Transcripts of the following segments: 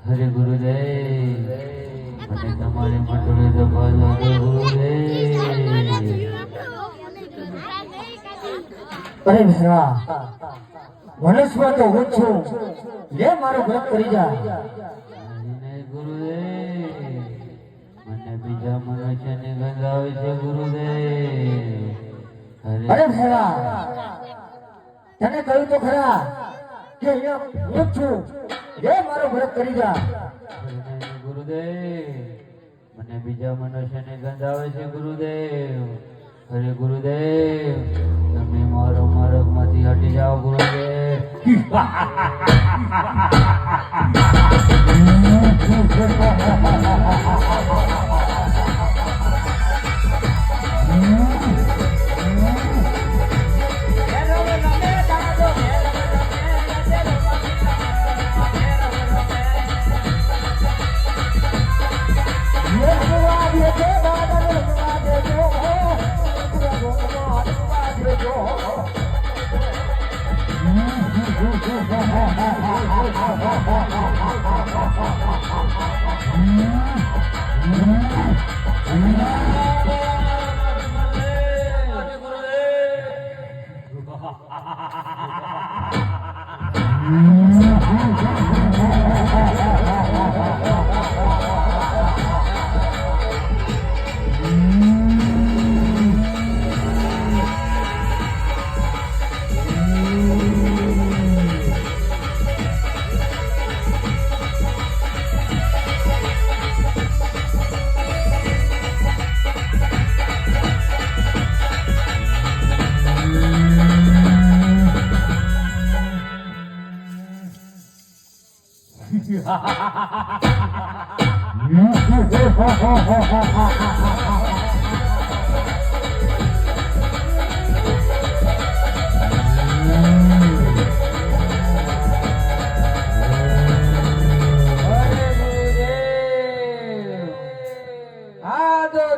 હરે ગુરુદેવ મને તમારી મટોરે દબાલો ગુરુદેવ. અરે ભેરા મનુષ્ય તો હું છું, લે મારો વ્રત કરી જા. ગુરુદેવ મને બીજા મનુષ્યને ગંધાવે છે ગુરુદેવ. અરે ભેરા તને કહ્યું તો ખરા કે અહીંયા હું છું, લે મારો વ્રત કરી જા. ગુરુદેવ મને બીજા મનુષ્યને ગંધાવે છે ગુરુદેવ. હરે ગુરુદેવ તમે મારો માર્ગ માંથી હટી જાઓ ગુરુદેવ.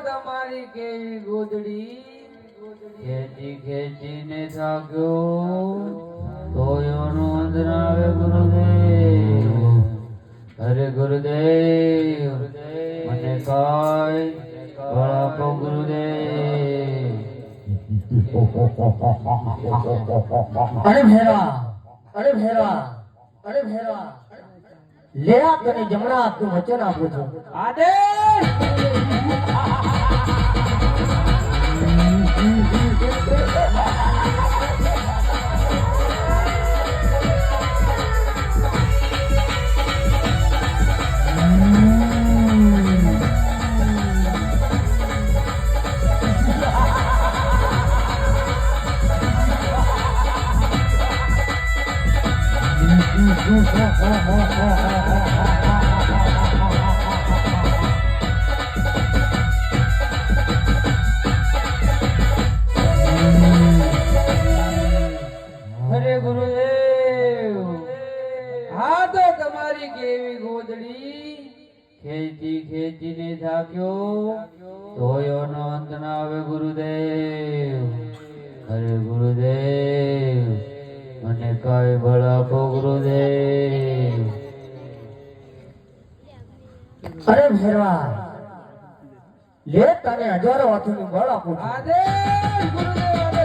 તમારી કેવી ગોદડી ખેંચી ખેંચીને થાક્યો તોયોનો અંધરાવે ગુરુદેવ. હરે ગુરુદેવ મને કાય વળાપો ગુરુદેવ. અરે ભેરા અરે ભેરા અરે ભેરા લે આ તને જમણા હાથનું વચન આપું છું. આદેશ હરે ગુરુદેવ હા તો તમારી કેવી ગોદડી ખેંચી ખેંચીને થાક્યો તોયો નો અંત ના આવે ગુરુદેવ. હરે ગુરુદેવ મને કઈ બળ આપો ગુરુદેવ. અરે ભેરવા લે તને હજારો હાથનું બળ આપું છું. આદેશ ગુરુદેવ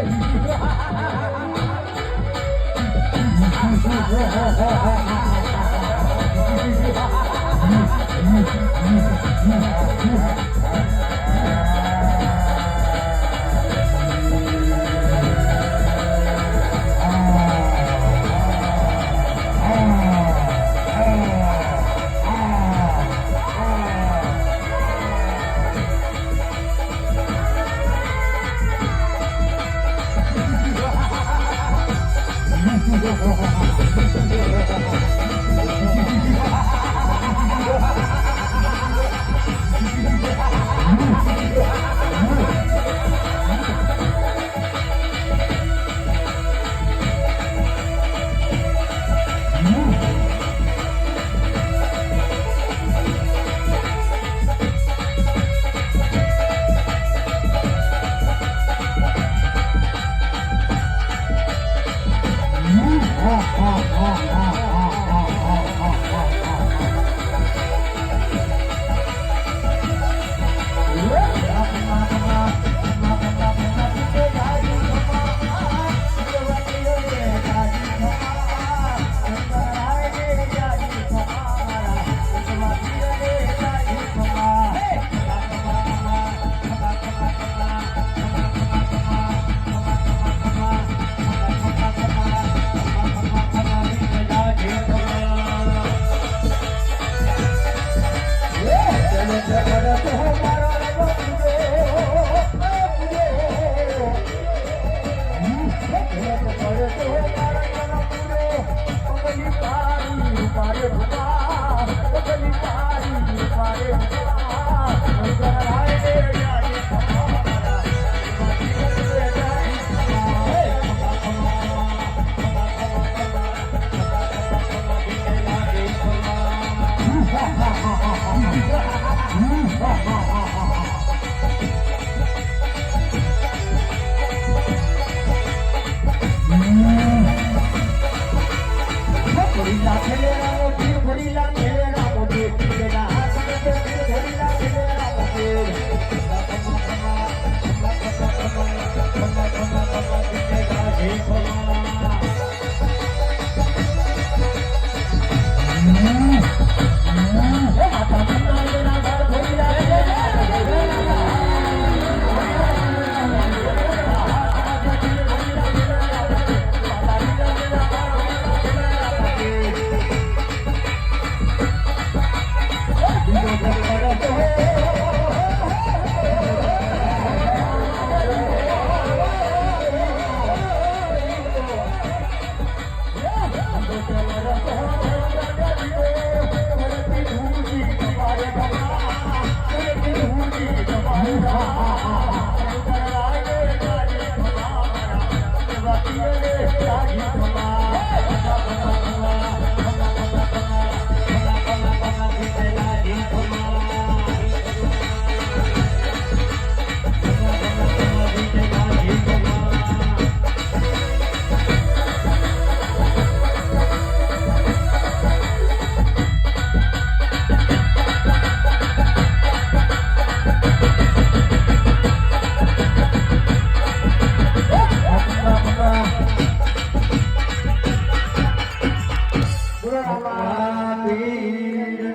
પીર